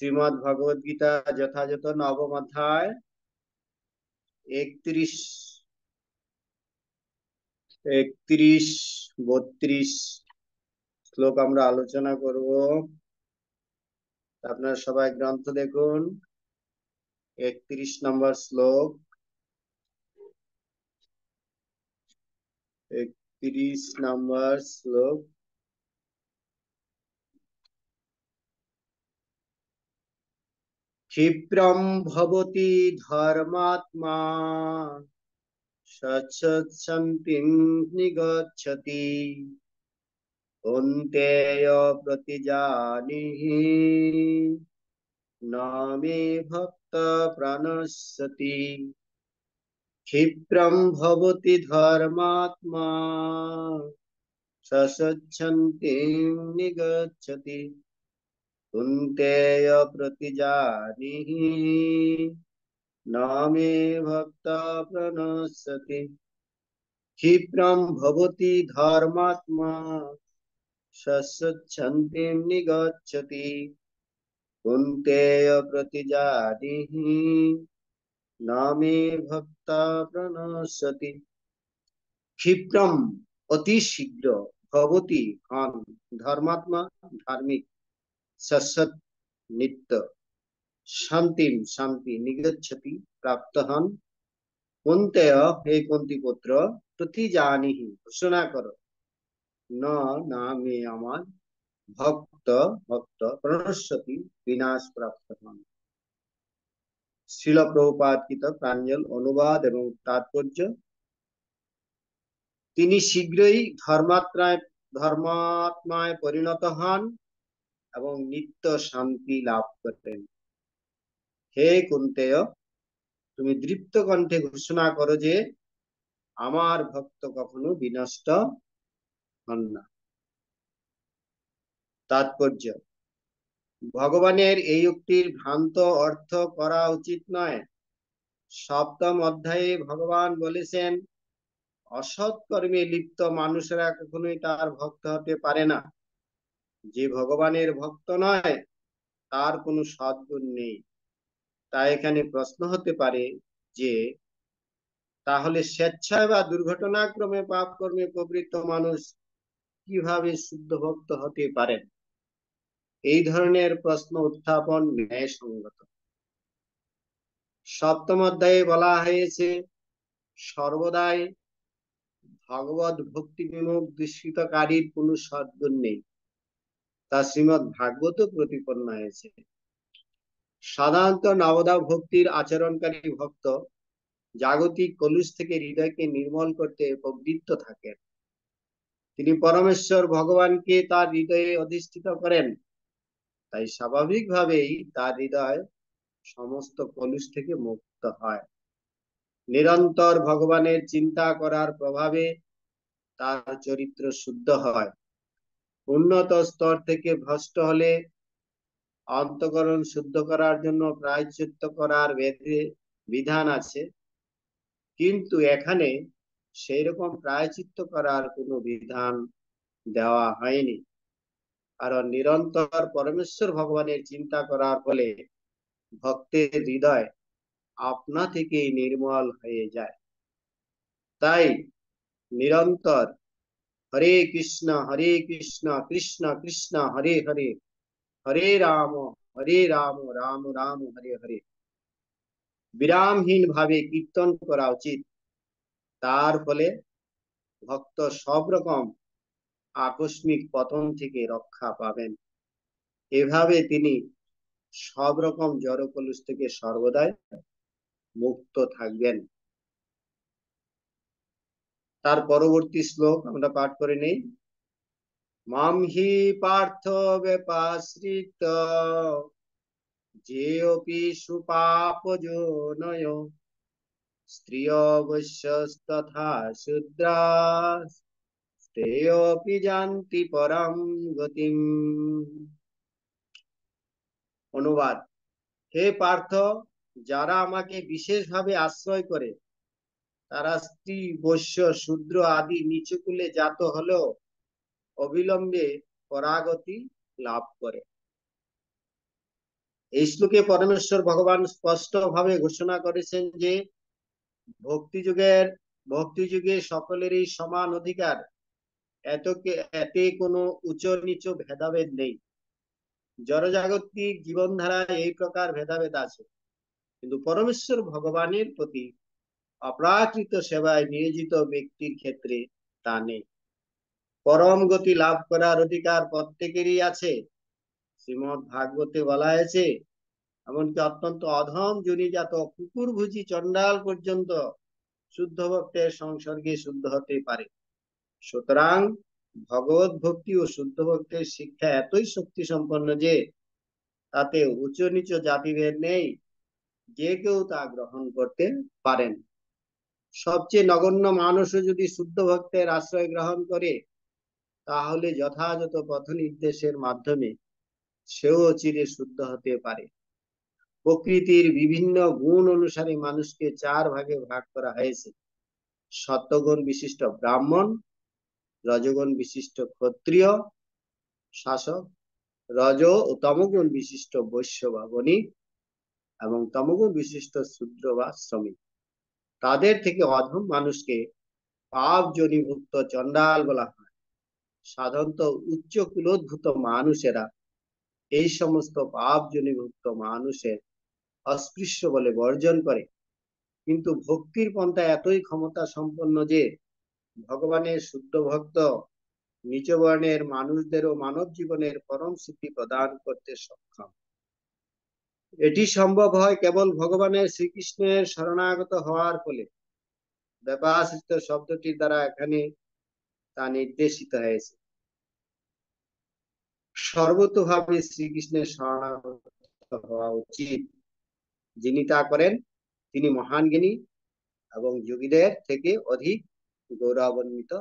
শ্রীমদ্ ভগবদ গীতা যথাযথ নবম অধ্যায় 31, 31, 32 শ্লোক আমরা আলোচনা করব। আপনারা সবাই গ্রন্থ দেখুন। 31 নম্বর শ্লোক, 31 নম্বর শ্লোক। ক্ষিপ্রম ভবতি ধর্মাত্মা সচ্ছন্তিং নিগচ্ছতি কৌন্তেয় প্রতিজানিহি ন মে ভক্ত প্রাণস্যতি। ক্ষিপ্রম ভবতি ধর্মাত্মা সচ্ছন্তিং নিগচ্ছতি কৌন্তেয় প্রতিজানিহি ন মে ভক্ত প্রাণস্যতি। ক্ষিপ্রম ভবতি ধর্মাত্মা সচ্ছন্তিং নিগচ্ছতি কৌন্তেয় প্রতিজানিহি ন মে ভক্ত প্রণশ্যতি। ক্ষিপ্রম অতি শীঘ্র, ভবতি হন, ধর্মাত্মা ধার্মিক, সৎ নিত্য, শান্তিম শান্তি, নিগচ্ছতি প্রাপ্ত হন, কুন্তেয় হে কুন্তি পুত্র, প্রতিজানিহি ঘোষণা করো, না না মে আমার ভক্ত ভক্ত প্রণশ্যতি বিনাশ প্রাপ্ত হন। শ্রীল প্রভুপাদ কৃত প্রাঞ্জল অনুবাদ এবং তাৎপর্য। তিনি শীঘ্রই ধর্মাত্মায় পরিণত হন এবং নিত্য শান্তি লাভ করেন। হে কুন্তেয়, তুমি দৃপ্ত কণ্ঠে ঘোষণা করো যে আমার ভক্ত কখনো বিনষ্ট হন না। তাৎপর্য: ভগবানের এই উক্তির ভ্রান্ত অর্থ করা উচিত নয়। সপ্তম অধ্যায়ে ভগবান বলেছেন, অসৎ কর্মে লিপ্ত মানুষেরা কখনোই তার ভক্ত হতে পারে না। যে ভগবানের ভক্ত নয় তার কোনো সদ্গুণ নেই। তাই এখানে প্রশ্ন হতে পারে যে তাহলে স্বেচ্ছায় বা দুর্ঘটনাক্রমে পাপ কর্মে প্রবৃত্ত মানুষ কিভাবে শুদ্ধ ভক্ত হতে পারেন? এই ধরনের প্রশ্ন উত্থাপন ন্যায়সঙ্গত। সপ্তম অধ্যায়ে বলা হয়েছে, সর্বদাই ভগবত ভক্তি বিমুখ দুষ্কৃতকারীর কোনো সদ্গুণ নেই। তা শ্রীমদ্ ভাগবত প্রতিপন্ন হয়েছে। সাধারণত নবদা ভক্তির আচরণকারী ভক্ত জাগতিক কলুষ থেকে হৃদয়কে নির্মল করতে প্রবৃত্ত থাকেন। তিনি পরমেশ্বর ভগবানকে তার হৃদয়ে অধিষ্ঠিত করেন। তাই স্বাভাবিকভাবেই তার হৃদয় সমস্ত কলুষ থেকে মুক্ত হয়। নিরন্তর ভগবানের চিন্তা করার প্রভাবে তার চরিত্র শুদ্ধ হয়। উন্নত স্তর থেকে ভ্রষ্ট হলে অন্তঃকরণ শুদ্ধ করার জন্য প্রায়শ্চিত্ত করার বিধান আছে, কিন্তু এখানে সেই রকম প্রায়শ্চিত্ত করার কোনো বিধান দেওয়া হয়নি। কারণ নিরন্তর পরমেশ্বর ভগবানের চিন্তা করার ফলে ভক্তের হৃদয় আপনা থেকেই নির্মল হয়ে যায়। তাই নিরন্তর হরে কৃষ্ণ কৃষ্ণ কৃষ্ণ হরে হরে, হরে রাম রাম রাম হরে হরে বিরামহীন ভাবে কীর্তন করা উচিত। তার ফলে ভক্ত সব রকম আকস্মিক পতন থেকে রক্ষা পাবেন। এভাবে তিনি সব রকম জড়কলুষ থেকে সর্বদাই মুক্ত থাকবেন। তার পরবর্তী শ্লোক আমরা পাঠ করে নেই। মাম হি পার্থ ব্যপাশ্রিত যেপি সুপাপজনয় স্ত্রিয়বশ্যস্তথা শূদ্রাস তেয়পি জানতি পরম গতিম। অনুবাদ: হে পার্থ, যারা আমাকে বিশেষভাবে আশ্রয় করে তারা স্ত্রী, বৈশ্য, শূদ্র আদি নিচুকুলে জাত হলেও অবিলম্বে পরাগতি লাভ করে। এই শ্লোকে পরমেশ্বর ভগবান স্পষ্ট ভাবে ঘোষণা করেছেন যে ভক্তিযুগের ভক্তিযুগে সকলেরই সমান অধিকার। এতে কোনো উচ্চ নিচ ভেদাভেদ নেই। জড়জাগতিক জীবনধারায় এই প্রকার ভেদাভেদ আছে, কিন্তু পরমেশ্বর ভগবানের প্রতি অপ্রাকৃত সেবায় নিয়োজিত ব্যক্তির ক্ষেত্রে তা নেই। পরম গতি লাভ করার অধিকার প্রত্যেকেরই আছে। শ্রীমদ্ ভাগবতে বলা হয়েছে, এমনকি অত্যন্ত অধম জনিজাত কুকুরভুজি চণ্ডাল পর্যন্ত শুদ্ধ ভক্তের সংসর্গে শুদ্ধ হতে পারে। সুতরাং ভগবত ভক্তি ও শুদ্ধ ভক্তের শিক্ষা এতই শক্তি সম্পন্ন যে তাতে উচ্চ নিচ জাতিভেদ নেই, যে কেউ তা গ্রহণ করতে পারেন। সবচেয়ে নগণ্য মানুষও যদি শুদ্ধ ভক্তের আশ্রয় গ্রহণ করে, তাহলে যথাযথ পথ নির্দেশের মাধ্যমে সেও চিরে শুদ্ধ হতে পারে। প্রকৃতির বিভিন্ন গুণ অনুসারে মানুষকে 4 ভাগে ভাগ করা হয়েছে: সত্ত্বগুণ বিশিষ্ট ব্রাহ্মণ, রজগুণ বিশিষ্ট ক্ষত্রিয় শাসক, রজ ও তমগুণ বিশিষ্ট বৈশ্য বা বণিক, এবং তমগুণ বিশিষ্ট শূদ্র বা শ্রমিক। তাদের থেকে অধম মানুষকে পাপ জনিভুক্ত চণ্ডাল বলা হয়। সাধারণত উচ্চ কুলোদ্ভূত মানুষেরা এই সমস্ত পাপ জনিভুক্ত মানুষের অস্পৃশ্য বলে বর্জন করে, কিন্তু ভক্তির পন্থা এতই ক্ষমতা সম্পন্ন যে ভগবানের শুদ্ধ ভক্ত নিচ বর্ণের মানুষদেরও মানব জীবনের পরম সিদ্ধি প্রদান করতে সক্ষম। এটি সম্ভব হয় কেবল ভগবানের শ্রীকৃষ্ণের শরণাগত হওয়ার ফলে। ব্যবহৃত শব্দটির দ্বারা এখানে তা নির্দেশিত হয়েছে। সর্বতোভাবে শ্রীকৃষ্ণের শরণাগত হওয়া উচিত। যিনি তা করেন তিনি মহান জ্ঞানী এবং যোগীদের থেকে অধিক গৌরবান্বিত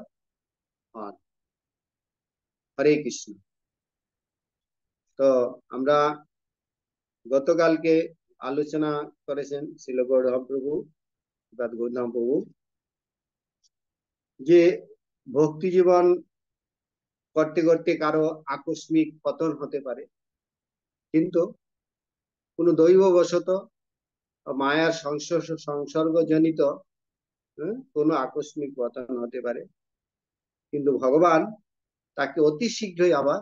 হন। হরে কৃষ্ণ। তো আমরা গতকালকে আলোচনা করেছেন শ্রীল গৌরধম প্রভু, গৌতম প্রভু, যে ভক্তি জীবন করতে করতে কারো আকস্মিক পতন হতে পারে, কিন্তু কোনো দৈববশত মায়ার সংসর্গজনিত কোনো আকস্মিক পতন হতে পারে, কিন্তু ভগবান তাকে অতি শীঘ্রই আবার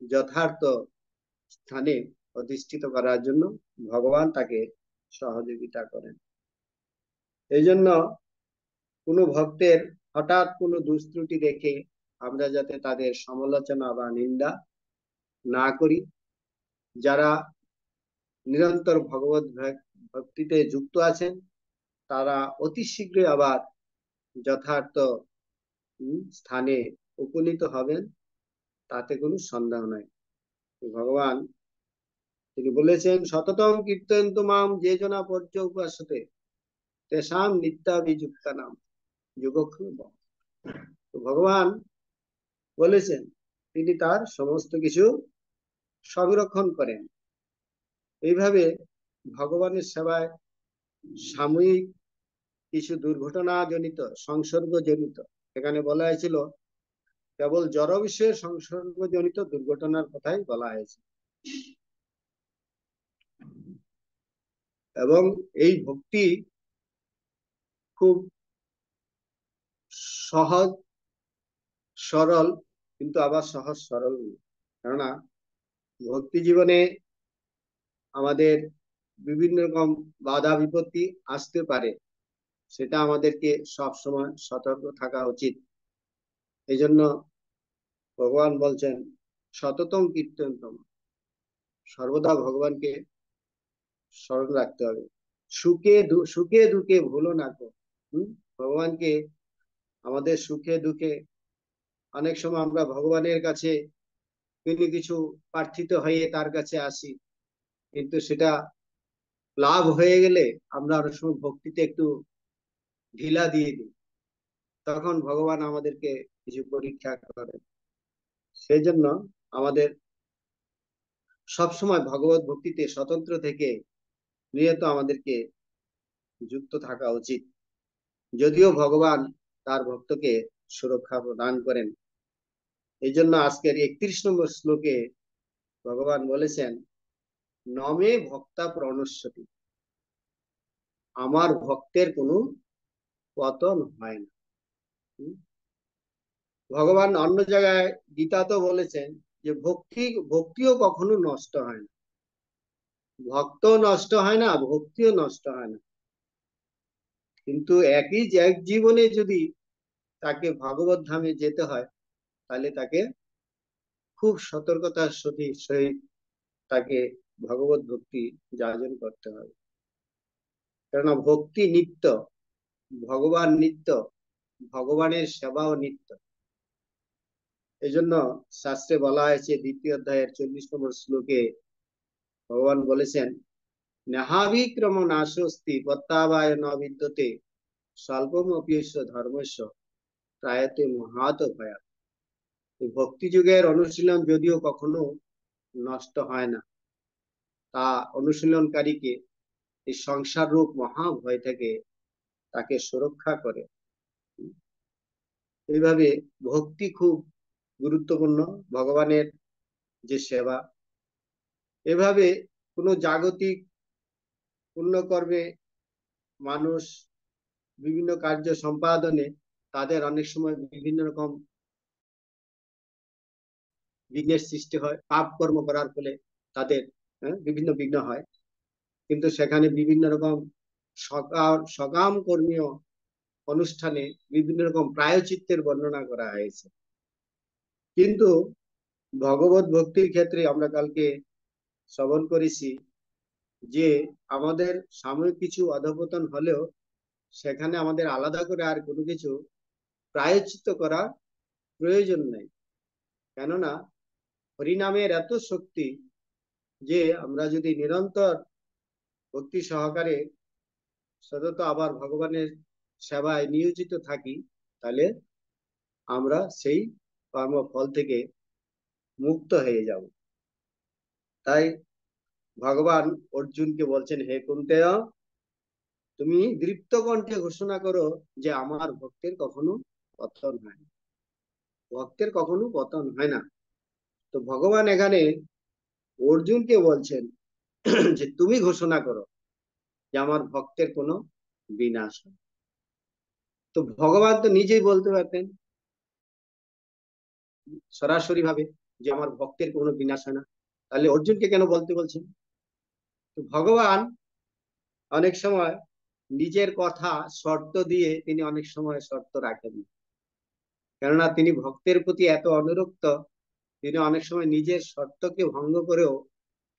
যথার্থ স্থানে অধিষ্ঠিত করার জন্য ভগবান তাকে সহযোগিতা করেন। এই জন্য কোনো ভক্তের হঠাৎ কোনো দুষ্ত্রুটি দেখে আমরা যাতে তাদের সমালোচনা বা নিন্দা না করি। যারা নিরন্তর ভগবত ভক্তিতে যুক্ত আছেন তারা অতি শীঘ্রই আবার যথার্থ স্থানে উপনীত হবেন, তাতে কোনো সন্দেহ নাই। ভগবান তিনি বলেছেন, সততম কীর্তয়ন্তু মাম যে জনা পর্য উপাসতে তেষাং নিত্যাভিযুক্তানাম যোগক্ষেম। তো ভগবান বলেছেন তিনি তার সমস্ত কিছু সংরক্ষণ করেন। এইভাবে ভগবানের সেবায় সাময়িক কিছু দুর্ঘটনা জনিত সংসর্গ জনিত, এখানে বলা হয়েছিল কেবল জড় বিষয়ের সংসর্গ জনিত দুর্ঘটনার কথাই বলা হয়েছে। এবং এই ভক্তি খুব সহজ সরল, কিন্তু আবার সহজ সরল, কেননা ভক্তি জীবনে আমাদের বিভিন্ন রকম বাধা বিপত্তি আসতে পারে, সেটা আমাদেরকে সব সময় সতর্ক থাকা উচিত। এই জন্য ভগবান বলছেন সততম কীর্তনতম, সর্বদা ভগবানকে স্মরণ রাখতে হবে। সুখে দুঃখে ভুলো না কো। ভগবানকে আমাদের সুখে দুঃখে, অনেক সময় আমরা ভগবানের কাছে কোনো কিছু প্রার্থিত হয়ে তার কাছে আসি, কিন্তু সেটা লাভ হয়ে গেলে আমরা অনেক সময় ভক্তিতে একটু ঢিলা দিয়ে দিই, তখন ভগবান আমাদেরকে কিছু পরীক্ষা করেন। সেই জন্য আমাদের সবসময় ভগবত ভক্তিতে স্বতন্ত্র থেকে নিয়ত আমাদেরকে যুক্ত থাকা উচিত। যদিও ভগবান তার ভক্তকে সুরক্ষা প্রদান করেন। এই জন্য আজকের 31 নম্বর শ্লোকে ভগবান বলেছেন নমে ভক্তা প্রণশ্যতি, আমার ভক্তের কোনো পতন হয় না। হুম? ভগবান অন্য জায়গায় গীতা তো বলেছেন যে ভক্তিও কখনো নষ্ট হয় না, ভক্ত নষ্ট হয় না, ভক্তিও নষ্ট হয় না। কিন্তু এক জীবনে যদি তাকে ভগবত ধামে যেতে হয়, তাহলে তাকে খুব সতর্কতার সহিত তাকে ভগবত ভক্তি যাজন করতে হবে। কেননা ভক্তি নিত্য, ভগবান নিত্য, ভগবানের সেবাও নিত্য। এই জন্য শাস্ত্রে বলা হয়েছে, দ্বিতীয় অধ্যায়ের 40 নম্বর শ্লোকে ভগবান বলেছেন, নাহাবিক্রম নাশস্তি প্রত্যাবায় ন বিদ্যতে স্বল্পমপ্যস্য ধর্মস্য ত্রায়তে মহাত ভয়া। ভক্তি যুগের অনুশীলন যদিও কখনো নষ্ট হয় না, তা অনুশীলনকারীকে এই সংসার রূপ মহাভয় থেকে তাকে সুরক্ষা করে। এইভাবে ভক্তি খুব গুরুত্বপূর্ণ, ভগবানের যে সেবা। এভাবে কোনো জাগতিক পুণ্যকর্মে মানুষ বিভিন্ন কার্য সম্পাদনে তাদের অনেক সময় বিভিন্ন রকম বিঘ্নের সৃষ্টি হয়, পাপ কর্ম করার ফলে তাদের বিভিন্ন বিঘ্ন হয়। কিন্তু সেখানে বিভিন্ন রকম সকাম কর্মীয় অনুষ্ঠানে বিভিন্ন রকম প্রায়শ্চিত্তের বর্ণনা করা হয়েছে। কিন্তু ভগবত ভক্তির ক্ষেত্রে আমরা কালকে শ্রবণ করেছি যে আমাদের সাময়িক কিছু অধঃপতন হলেও সেখানে আমাদের আলাদা করে আর কোনো কিছু প্রায়শ্চিত্ত করার প্রয়োজন নেই। কেননা হরিনামের এত শক্তি যে আমরা যদি নিরন্তর ভক্তি সহকারে সতত আবার ভগবানের সেবায় নিয়োজিত থাকি, তাহলে আমরা সেই কর্মফল থেকে মুক্ত হয়ে যাব। তাই ভগবান অর্জুনকে বলছেন, হে কুন্তেয়, তুমি দৃপ্ত কণ্ঠে ঘোষণা করো যে আমার ভক্তের কখনো পতন হয় না, ভক্তের কখনো পতন হয় না। তো ভগবান এখানে অর্জুনকে বলছেন যে তুমি ঘোষণা করো যে আমার ভক্তের কোনো বিনাশ হয়। তো ভগবান তো নিজেই বলতে পারতেন সরাসরি ভাবে যে আমার ভক্তের কোনো বিনাশ হয় না, তাহলে অর্জুনকে কেন বলতে বলছেন? তো ভগবান অনেক সময় নিজের কথা শর্ত দিয়ে তিনি অনেক সময় শর্ত রাখেন, কেননা তিনি ভক্তের প্রতি এত অনুরক্ত, তিনি অনেক সময় নিজের শর্তকে ভঙ্গ করেও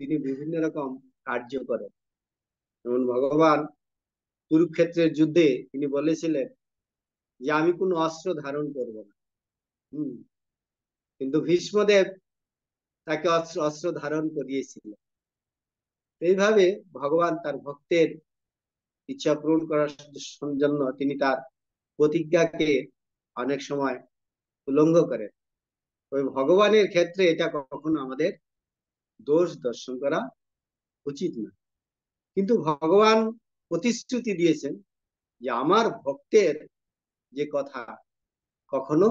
তিনি বিভিন্ন রকম কার্য করেন। যেমন ভগবান কুরুক্ষেত্রের যুদ্ধে তিনি বলেছিলেন যে আমি কোনো অস্ত্র ধারণ করব না। হম কিন্তু ভীষ্মদেব তাকে অস্ত্র ধারণ করিয়েছিলেন। এইভাবে ভগবান তার ভক্তের ইচ্ছা পূরণ করার জন্য তিনি তার প্রতিজ্ঞাকে অনেক সময় উল্লঙ্ঘ করেন। ওই ভগবানের ক্ষেত্রে এটা কখনো আমাদের দোষ দর্শন করা উচিত না। কিন্তু ভগবান প্রতিশ্রুতি দিয়েছেন যে আমার ভক্তের যে কথা কখনো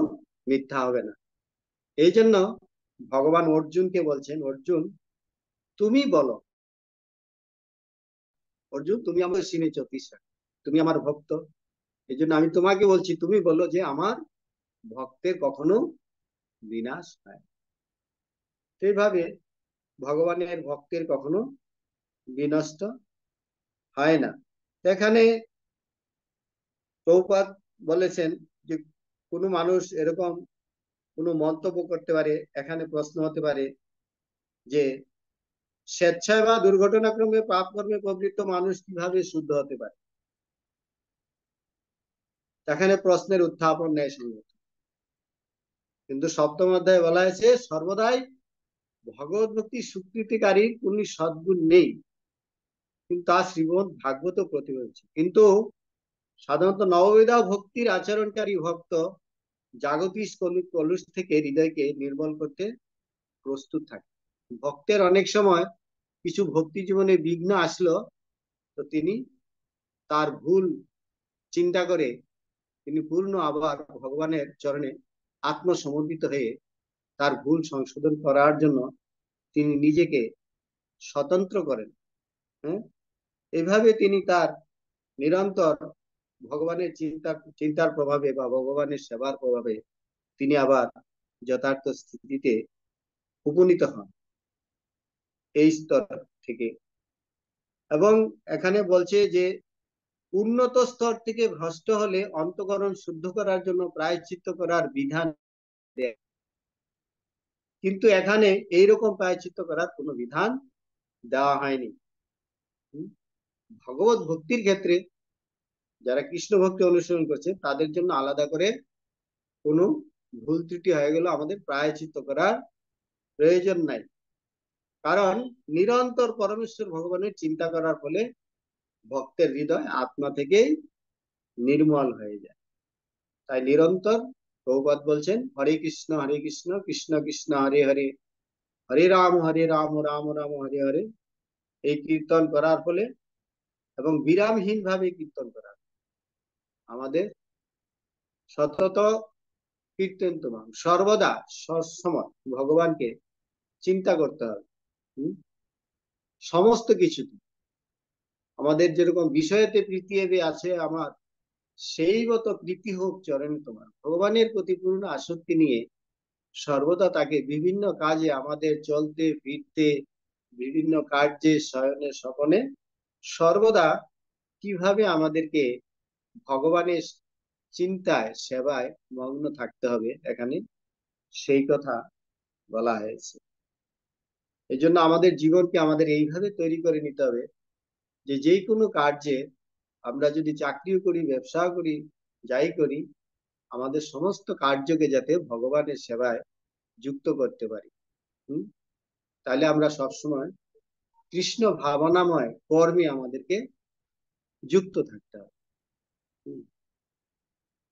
মিথ্যা হবে না। এই জন্য ভগবান অর্জুনকে বলছেন, অর্জুন তুমি বলো, অর্জুন তুমি আমার সিনে জ্যোতিষা, তুমি আমার ভক্ত, এই জন্য আমি তোমাকে বলছি তুমি বলো যে আমার ভক্তের কখনো বিনাশ হয়। সেইভাবে ভগবানের ভক্তের কখনো বিনষ্ট হয় না। এখানে প্রভুপাদ বলেছেন যে কোনো মানুষ এরকম কোনো মন্তব্য করতে পারে, এখানে প্রশ্ন হতে পারে যে স্বেচ্ছায় বা দুর্ঘটনাক্রমে পাপ কর্মে প্রবৃত্ত মানুষ কিভাবে শুদ্ধ হতে পারে। এখানে প্রশ্নের উত্থাপন ন্যায়সঙ্গত, কিন্তু সপ্তম অধ্যায়ে বলা হয়েছে সর্বদাই ভগবত ভক্তি স্বীকৃতিকারীর কোন সদ্গুণ নেই, কিন্তু তা শ্রীমদ ভাগবত প্রতিপাদিত। কিন্তু সাধারণত নববিধা ভক্তির আচরণকারী ভক্ত জাগতিক কলুষ থেকে হৃদয়কে নির্মল করতে প্রস্তুত থাকে। ভক্তের অনেক সময় কিছু ভক্তি জীবনে বিঘ্ন আসলো, তো তিনি তার ভুল চিন্তা করে তিনি পূর্ণ আবার ভগবানের চরণে আত্মসমর্পিত হয়ে তার ভুল সংশোধন করার জন্য তিনি নিজেকে স্বতন্ত্র করেন। হ্যাঁ, এইভাবে তিনি তার নিরন্তর ভগবানের চিন্তার প্রভাবে বা ভগবানের সেবার প্রভাবে তিনি আবার যথার্থ স্থিতিতে উপনীত হন এই স্তর থেকে। এবং এখানে বলছে যে উন্নত স্তর থেকে ভ্রষ্ট হলে অন্তঃকরণ শুদ্ধ করার জন্য প্রায়শ্চিত্ত করার বিধান দেয়, কিন্তু এখানে এইরকম প্রায়শ্চিত্ত করার কোনো বিধান দেওয়া হয়নি। ভগবত ভক্তির ক্ষেত্রে যারা কৃষ্ণ ভক্তি অনুসরণ করছে তাদের জন্য আলাদা করে কোনো ভুল ত্রুটি হয়ে গেল আমাদের প্রায়শ্চিত্ত করার প্রয়োজন নাই। কারণ নিরন্তর পরমেশ্বর ভগবানের চিন্তা করার ফলে ভক্তের হৃদয় আত্মা থেকেই নির্মল হয়ে যায়। তাই নিরন্তর প্রভুপাদ বলছেন হরে কৃষ্ণ কৃষ্ণ কৃষ্ণ হরে হরে, হরে রাম রাম রাম হরে হরে, এই কীর্তন করার ফলে এবং বিরামহীন ভাবে কীর্তন করার আমাদের সতত কীর্তনতমাম সর্বদা সবসময় ভগবানকে চিন্তা করতে হবে। সমস্ত কিছু আমাদের যেরকম বিষয়েতে প্রীতি এবে আছে আমার, সেই মতো প্রীতি হোক চরণে তোমার। ভগবানের প্রতি পূর্ণ আসক্তি নিয়ে সর্বদা তাকে বিভিন্ন কাজে আমাদের চলতে ফিরতে, বিভিন্ন কার্যে শয়নে স্বপনে সর্বদা কিভাবে আমাদেরকে ভগবানের চিন্তায় সেবায় মগ্ন থাকতে হবে, এখানে সেই কথা বলা হয়েছে। এই জন্য আমাদের জীবনকে আমাদের এইভাবে তৈরি করে নিতে হবে যে যে কোনো কার্যে আমরা যদি চাকরিও করি, ব্যবসাও করি, যাই করি, আমাদের সমস্ত কার্যকে যাতে ভগবানের সেবায় যুক্ত করতে পারি। তাহলে আমরা সবসময় কৃষ্ণ ভাবনাময় কর্মে আমাদেরকে যুক্ত থাকতে হবে।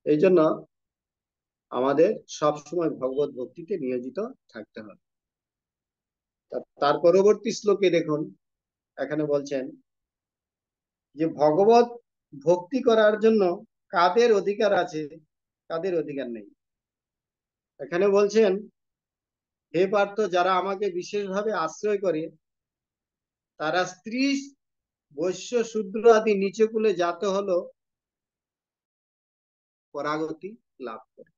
এই জন্য আমাদের সবসময় ভগবত ভক্তিতে নিয়োজিত থাকতে হবে। তার পরবর্তী শ্লোকে দেখুন, এখানে বলছেন যে ভগবত ভক্তি করার জন্য কাদের অধিকার আছে, কাদের অধিকার নেই। এখানে বলছেন হে পার্থ, যারা আমাকে বিশেষভাবে আশ্রয় করে তারা স্ত্রী বৈশ্য শূদ্র আদি নিচে কুলে জাত হলো পরাগতি লাভ করে।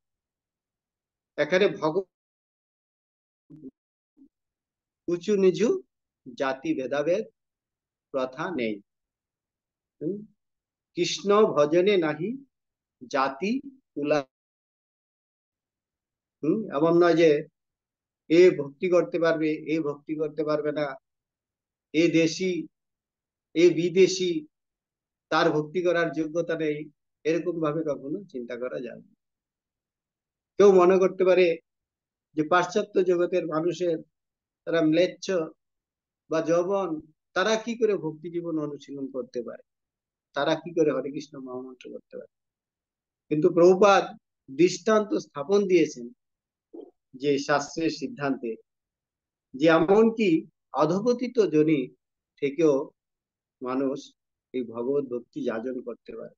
এখানে উঁচু নিচু জাতি ভেদাভেদ প্রথা নেই। কৃষ্ণ ভজনে নাহি জাতি কুলা। এমন নয় যে এ ভক্তি করতে পারবে, এ ভক্তি করতে পারবে না, এ দেশি এ বিদেশি, তার ভক্তি করার যোগ্যতা নেই, এরকম ভাবে কখনো চিন্তা করা যাবে। কেউ মনে করতে পারে যে পাশ্চাত্য জগতের মানুষের তারা ম্লেচ্ছ বা যৌবন, তারা কি করে ভক্তি জীবন অনুশীলন করতে পারে, তারা কি করে হরে কৃষ্ণ মহামন্ত্র করতে পারে। কিন্তু প্রভুপাদ দৃষ্টান্ত স্থাপন দিয়েছেন যে শাস্ত্রের সিদ্ধান্তে, যে এমনকি অধপতিত জনি থেকেও মানুষ এই ভগবত ভক্তি যাজন করতে পারে।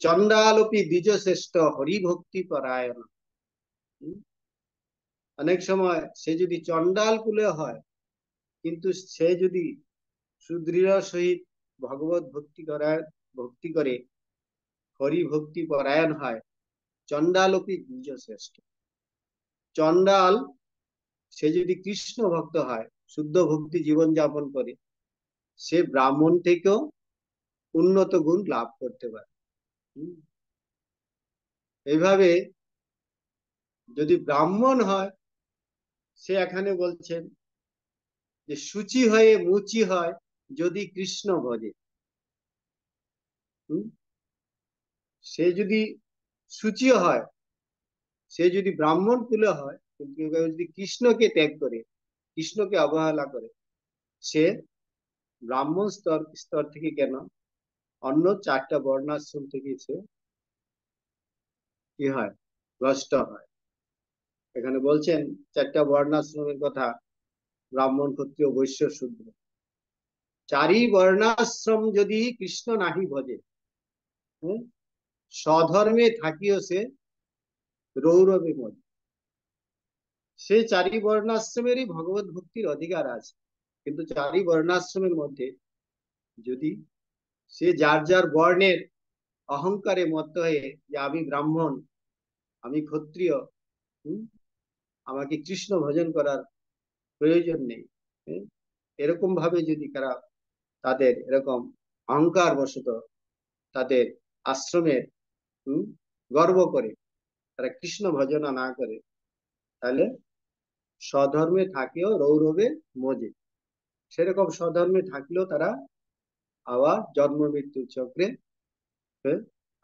চন্ডালোপি দ্বিজ শ্রেষ্ঠ হরিভক্তি পরায়ণ। অনেক সময় সে যদি চন্ডাল কুলে হয়, কিন্তু সে যদি সুদৃঢ় সহিত ভগবত ভক্তি করে হরি ভক্তি পরায়ণ হয়, চন্ডালোপি দ্বিজ শ্রেষ্ঠ। চন্ডাল সে যদি কৃষ্ণ ভক্ত হয়, শুদ্ধ ভক্তি জীবন যাপন করে, সে ব্রাহ্মণ থেকেও উন্নত গুণ লাভ করতে পারে। এইভাবে যদি ব্রাহ্মণ হয়, সে এখানে বলছেন যে শুচি হয়ে মুচি হয় যদি কৃষ্ণ ভজে। সে যদি শুচি হয়, সে যদি ব্রাহ্মণ কুলে হয়, কিন্তু যদি কৃষ্ণকে ত্যাগ করে, কৃষ্ণকে অবহেলা করে, সে ব্রাহ্মণ স্তর থেকে কেন, অন্য 4টা বর্ণাশ্রম থেকে সে কি হয়, ভ্রষ্ট হয়। এখানে বলছেন 4টা বর্ণাশ্রমের কথা, ব্রাহ্মণ ক্ষত্রিয় বৈশ্য শূদ্র। 4ই বর্ণাশ্রম যদি কৃষ্ণ নাহি ভজে, স্বধর্মে থাকিও সে রৌরবে মজে। সে 4ই বর্ণাশ্রমেরই ভগবত ভক্তির অধিকার আছে, কিন্তু চারি বর্ণাশ্রমের মধ্যে যদি সে যার যার বর্ণের অহংকারে মত্ত হয়ে যে আমি ব্রাহ্মণ, আমি ক্ষত্রিয়, আমাকে কৃষ্ণ ভজন করার প্রয়োজন নেই, এরকম ভাবে যদি তারা তাদের এরকম অহংকার বশত তাদের আশ্রমের গর্ব করে তারা কৃষ্ণ ভজনা না করে, তাহলে স্বধর্মে থাকেও রৌরবে মজে, সেরকম স্বধর্মে থাকলেও তারা আবার জন্ম মৃত্যুর চক্রে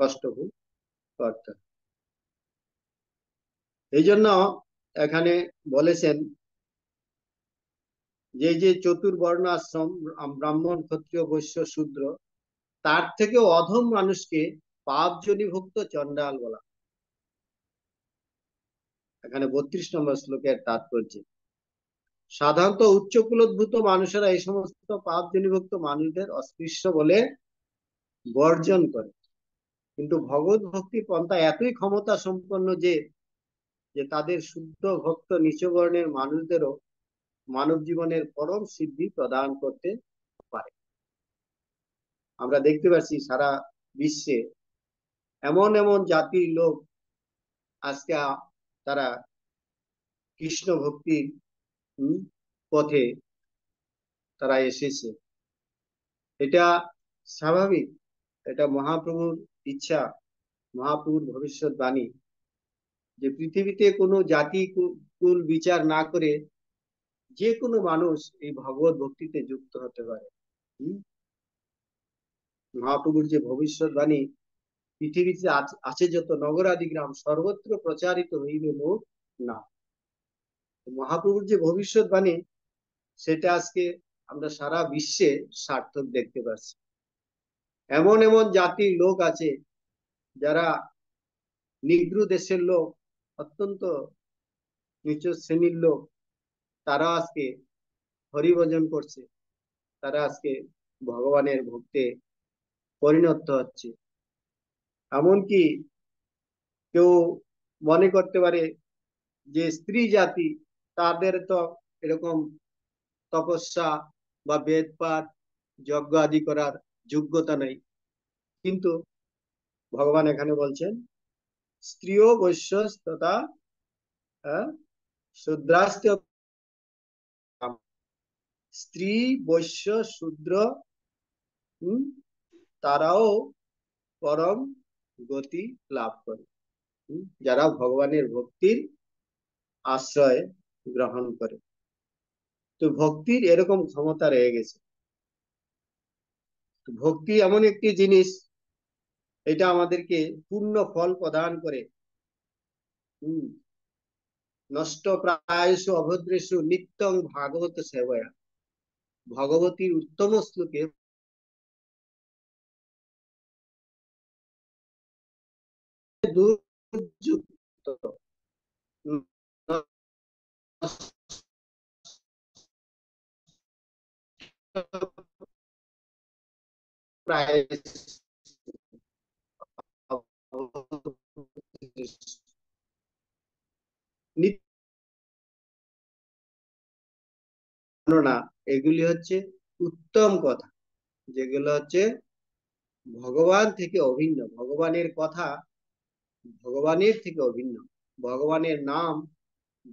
কষ্ট ভোগ করতে। এই জন্য এখানে বলেছেন যে যে চতুর্বর্ণ আশ্রম ব্রাহ্মণ ক্ষত্রিয় বৈশ্য শূদ্র, তার থেকেও অধম মানুষকে পাপ জনিভুক্ত চণ্ডাল বলা। এখানে 32 নম্বর শ্লোকের তাৎপর্য, সাধারণত উচ্চ কুলোদ্ভূত মানুষেরা এই সমস্ত পাপ জনিভুক্ত মানুষদের অস্পৃশ্য বলে বর্জন করে, কিন্তু ভগবত ভক্তির পন্থা এতই ক্ষমতা সম্পন্ন যে যে তাদের শুদ্ধ ভক্ত নিচবর্ণের মানুষদেরও মানব জীবনের পরম সিদ্ধি প্রদান করতে পারে। আমরা দেখতে পাচ্ছি সারা বিশ্বে এমন এমন জাতির লোক আজকে তারা কৃষ্ণ ভক্তির পথে তারা এসেছে। এটা স্বাভাবিক, এটা মহাপ্রভুর ইচ্ছা, মহাপ্রভুর ভবিষ্যৎবাণী যে পৃথিবীতে কোনো জাতি কুল বিচার না করে যে কোনো মানুষ এই ভগবত ভক্তিতে যুক্ত হতে পারে। মহাপ্রভুর যে ভবিষ্যৎবাণী, পৃথিবীতে আছে যত নগরাদি গ্রাম সর্বত্র প্রচারিত হইবে মোর নাম। মহাপ্রভুর যে ভবিষ্যৎবাণী সেটা আজকে আমরা সারা বিশ্বে সার্থক দেখতে পাচ্ছি। এমন এমন জাতির লোক আছে যারা নিগ্রু দেশের লোক, অত্যন্ত নিচ শ্রেণীর লোক, তারা আজকে হরিভজন করছে, তারা আজকে ভগবানের ভক্তে পরিণত হচ্ছে। এমনকি কেউ মনে করতে পারে যে স্ত্রী জাতি, তাদের তো এরকম তপস্যা বা বেদ পাঠ যজ্ঞ আদি করার যোগ্যতা নেই, কিন্তু ভগবান এখানে বলছেন স্ত্রী ও বৈশ্য তথা শূদ্রাস্ত, স্ত্রী বৈশ্য শূদ্র তারাও পরম গতি লাভ করে, যারা ভগবানের ভক্তির আশ্রয় গ্রহণ করে। তো ভক্তির এরকম ক্ষমতা রয়ে গেছে। ভক্তি এমন একটি জিনিস, এটা আমাদেরকে পূর্ণ ফল প্রদান করে। নষ্ট প্রায়শু অভদ্রেশু নিত্যং ভাগবত সেবয়া, ভগবতীর উত্তম শ্লোকে দুর্যুক্ত প্রায় না, এগুলি হচ্ছে উত্তম কথা, যেগুলো হচ্ছে ভগবান থেকে অভিন্ন, ভগবানের কথা ভগবানের থেকে অভিন্ন, ভগবানের নাম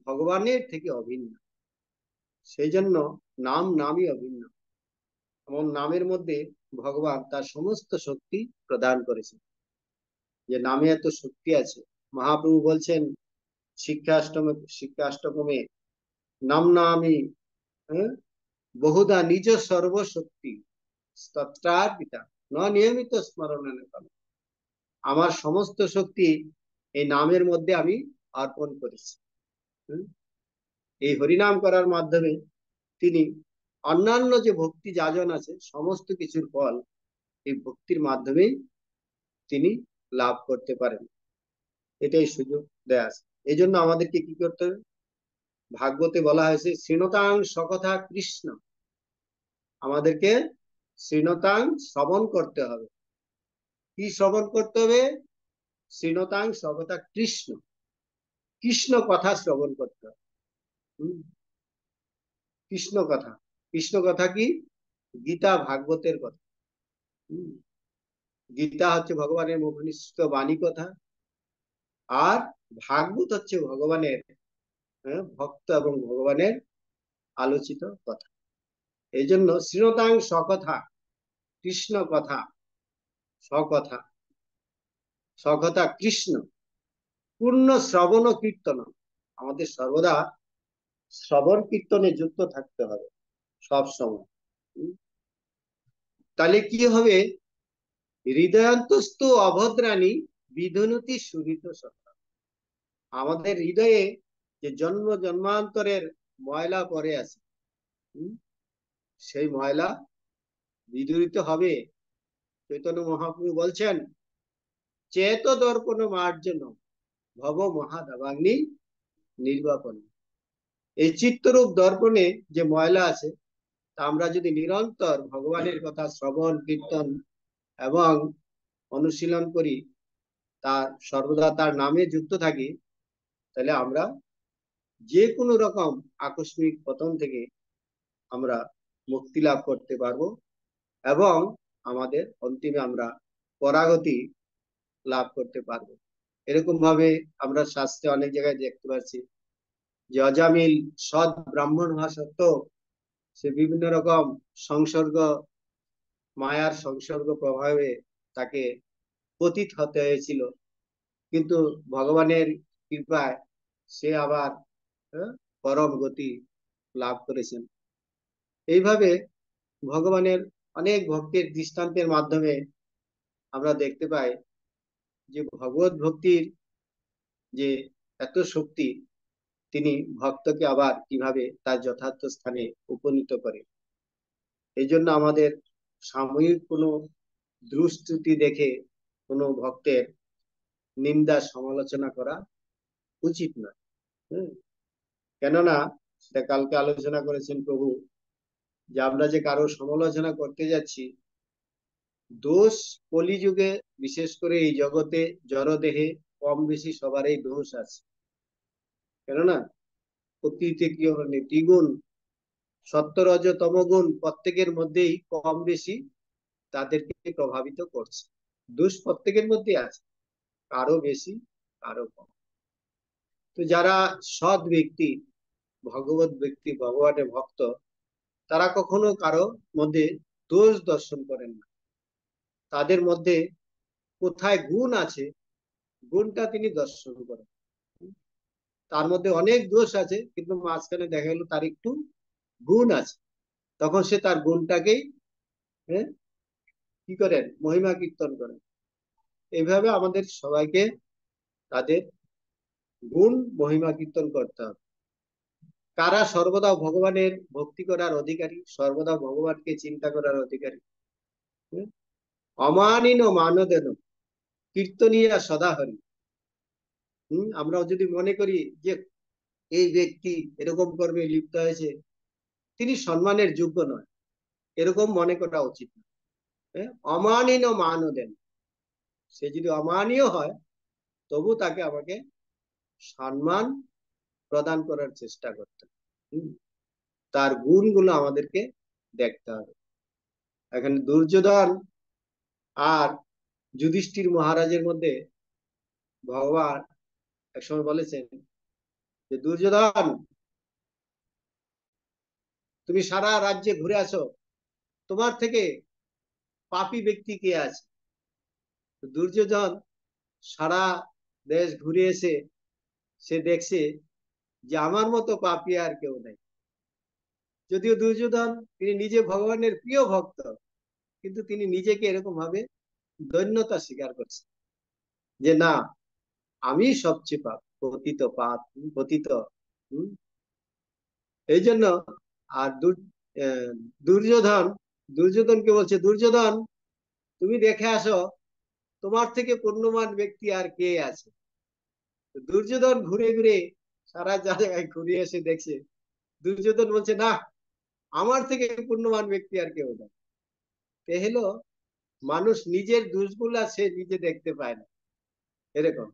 ভগবানের থেকে অভিন্ন। সেই জন্য নাম নামই অভিন্ন। এমন নামের মধ্যে ভগবান তার সমস্ত শক্তি প্রদান করেছেন, যে নামে এত শক্তি আছে। মহাপ্রভু বলছেন শিক্ষাষ্টকমে নাম নামি বহুদা নিজ সর্বশক্তি তত্রার পিতা ন নিয়মিত স্মরণে কারণ, আমার সমস্ত শক্তি এই নামের মধ্যে আমি অর্পণ করেছি। এই হরিনাম করার মাধ্যমে তিনি অন্যান্য যে ভক্তি যাজন আছে সমস্ত কিছুর ফল এই ভক্তির মাধ্যমেই তিনি লাভ করতে পারেন, এটাই সুযোগ দেয়া আছে। এই জন্য আমাদেরকে কি করতে হবে? ভাগবতে বলা হয়েছে শ্রীণতাং সকথা কৃষ্ণ, আমাদেরকে শ্রীণতাং শ্রবণ করতে হবে। কি শ্রবণ করতে হবে? শ্রীণতাং সকথা কৃষ্ণ, কৃষ্ণ কথা শ্রবণ করতে হবে। কৃষ্ণ কথা, কৃষ্ণ কথা কি? গীতা ভাগবতের কথা। গীতা হচ্ছে ভগবানের মুখ নিঃসৃত বাণী কথা, আর ভাগবত হচ্ছে ভগবানের ভক্ত এবং ভগবানের আলোচিত কথা। এই জন্য শ্রীনতাং সকথা, কৃষ্ণ কথা, সকথা, সকথা কৃষ্ণ, পূর্ণ শ্রবণ কীর্তন। আমাদের সর্বদা শ্রবণ কীর্তনে যুক্ত থাকতে হবে সব সময়। তাহলে কি হবে? হৃদয়ন্তস্থ অভদ্রাণী বিধুনতি সুরিত সত্তা। আমাদের হৃদয়ে যে জন্ম জন্মান্তরের ময়লা পড়ে আছে, সেই ময়লা বিদূরিত হবে। চৈতন্য মহাপ্রভু বলছেন, চেত দর্পণ মার্জন ভব মহাদাবাগ্নি নির্বাপন। এই চিত্তরূপ দর্পণে যে ময়লা আছে, তা আমরা যদি নিরন্তর ভগবানের কথা শ্রবণ কীর্তন এবং অনুশীলন করি, তার সর্বদা তার নামে যুক্ত থাকি, তাহলে আমরা যে কোনো রকম আকস্মিক পতন থেকে আমরা মুক্তি লাভ করতে পারবো এবং আমাদের অন্তিমে আমরা পরাগতি লাভ করতে পারবো। এরকম ভাবে আমরা শাস্ত্রে অনেক জায়গায় দেখতে পাচ্ছি যে অজামিল সৎ ব্রাহ্মণ হওয়া সত্ত্বেও সে বিভিন্ন রকম সংসর্গ, মায়ার সংসর্গ প্রভাবে তাকে পতিত হতে হয়েছিল, কিন্তু ভগবানের কৃপায় সে আবার পরম গতি লাভ করেছেন। এইভাবে ভগবানের অনেক ভক্তির দৃষ্টান্তের মাধ্যমে আমরা দেখতে পাই যে ভগবত ভক্তির যে এত শক্তি, তিনি ভক্তকে আবার কিভাবে তার যথার্থ স্থানে উপনীত করে। এই জন্য আমাদের সাময়িক কোনো দুষ্কৃতি দেখে কোনো ভক্তের নিন্দা সমালোচনা করা উচিত নয়। কেননা সেটা কালকে আলোচনা করেছেন প্রভু, যে আমরা যে কারো সমালোচনা করতে যাচ্ছি, দোষ কলিযুগে বিশেষ করে এই জগতে জড়দেহে কম বেশি সবারই দোষ আছে। কেননা প্রকৃতিতে কি হলে দ্বিগুণ সত্য রজ তমগুণ প্রত্যেকের মধ্যেই কম বেশি তাদেরকে প্রভাবিত করছে। দোষ প্রত্যেকের মধ্যে আছে, কারো বেশি কারো কম। তো যারা সৎ ব্যক্তি, ভগবত ব্যক্তি, ভগবানের ভক্ত, তারা কখনো কারো মধ্যে দোষ দর্শন করেন না। তাদের মধ্যে কোথায় গুণ আছে, গুণটা তিনি দর্শন করেন। তার মধ্যে অনেক দোষ আছে, কিন্তু মাঝখানে দেখা গেল তার একটু গুণ আছে, তখন সে তার গুণটাকেই কি করেন? মহিমা কীর্তন করেন। এইভাবে আমাদের সবাইকে তাদের গুণ মহিমা কীর্তন করতে হবে। কারা সর্বদা ভগবানের ভক্তি করার অধিকারী, সর্বদা ভগবানকে চিন্তা করার অধিকারী, অমানিন মানদেন কীর্তনিয়া সদা হরি। আমরা যদি মনে করি যে এই ব্যক্তি এরকম কর্মে লিপ্ত হয়েছে, তিনি সম্মানের যোগ্য নয়, এরকম মনে করা উচিত না। অমানিন মানদেন, সে যদি অমানীয় হয় তবু তাকে আমাকে সম্মান প্রদান করার চেষ্টা করতে হবে। তার গুণগুলো আমাদেরকে দেখতে হবে। এখানে দুর্যোধন আর যুধিষ্ঠির মহারাজের মধ্যে ভগবান একসময় বলেছেন যে দুর্যোধন, তুমি সারা রাজ্যে ঘুরে আসো, তোমার থেকে পাপী ব্যক্তি কে আছে? দুর্যোধন সারা দেশ ঘুরে এসে সে দেখছে যে আমার মতো পাপী আর কেউ নেই। যদিও দুর্যোধন তিনি নিজে ভগবানের প্রিয় ভক্ত, কিন্তু তিনি নিজেকে এরকম ভাবে দৈন্যতা স্বীকার করছে যে না, আমি সবচেয়ে পতিত পতিত। এই জন্য আর দুর্যোধন দুর্যোধনকে বলছে, দুর্যোধন তুমি দেখে আসো তোমার থেকে পুণ্যবান ব্যক্তি আর কে আছে। দুর্যোধন ঘুরে ঘুরে সারা জায়গায় ঘুরে এসে দেখছে, দুর্যোধন বলছে না, আমার থেকে পুণ্যবান ব্যক্তি আর কেউ না। এ হলো মানুষ নিজের দোষগুলা সে নিজে দেখতে পায় না। এরকম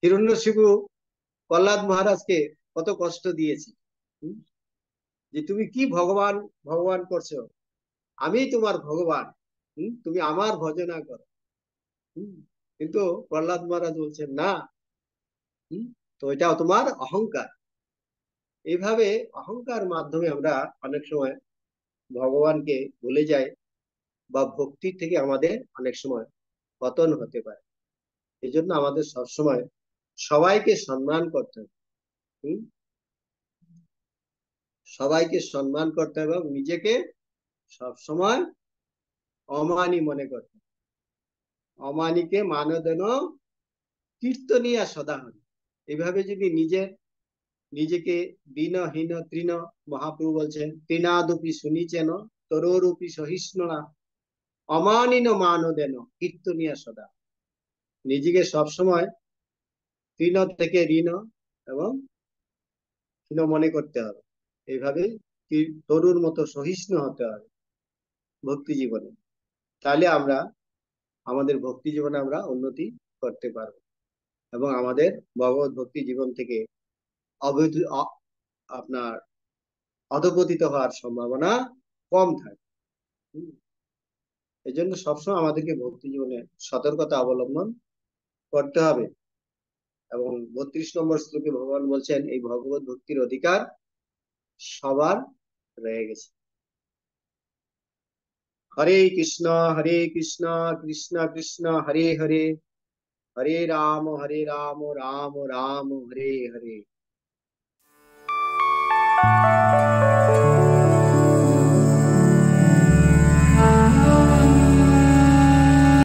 হিরণ্যশিবু প্রহ্লাদ মহারাজকে কত কষ্ট দিয়েছে, যে তুমি কি ভগবান ভগবান করছো, আমি তোমার ভগবান, তুমি আমার ভজনা করো। হুম, কিন্তু প্রহ্লাদ মহারাজ বলছেন না, হুম, তো এটা তোমার অহংকার। এইভাবে অহংকার মাধ্যমে আমরা অনেক সময় ভগবানকে ভুলে যাই, বা ভক্তির থেকে আমাদের অনেক সময় পতন হতে পারে। এই জন্য আমাদের সবসময় সবাইকে সম্মান করতে হবে। হুম, সবাইকে সম্মান করতে হবে এবং নিজেকে সবসময় অমানি মনে করতে হবে। অমানিকে মানদেন কীর্তনিয়া সদা হরি। এইভাবে যদি নিজেকে দীনহীন তৃণ, মহাপ্রভু বলছেন তৃণাদপি শুনিছেন তরোরূপী সহিষ্ণুনা অমানিন মানদেন কীর্তনিয়া সদা। নিজেকে সবসময় তৃণ থেকে ঋণ এবং হীন মনে করতে হবে। এইভাবে তরুর মতো সহিষ্ণু হতে হবে ভক্তি জীবনে। তাহলে আমরা আমাদের ভক্তি জীবনে আমরা উন্নতি করতে পারবো, এবং আমাদের ভগবত ভক্তি জীবন থেকে অবৈধ আপনার অধপতিত হওয়ার সম্ভাবনা কম থাকে। এই জন্য সবসময় আমাদেরকে ভক্তি জীবনে সতর্কতা অবলম্বন করতে হবে। এবং 32 নম্বর শ্লোকে ভগবান বলছেন এই ভগবত ভক্তির অধিকার সবার রয়ে গেছে। হরে কৃষ্ণ কৃষ্ণ কৃষ্ণ হরে হরে, হরে রাম রাম রাম হরে হরে।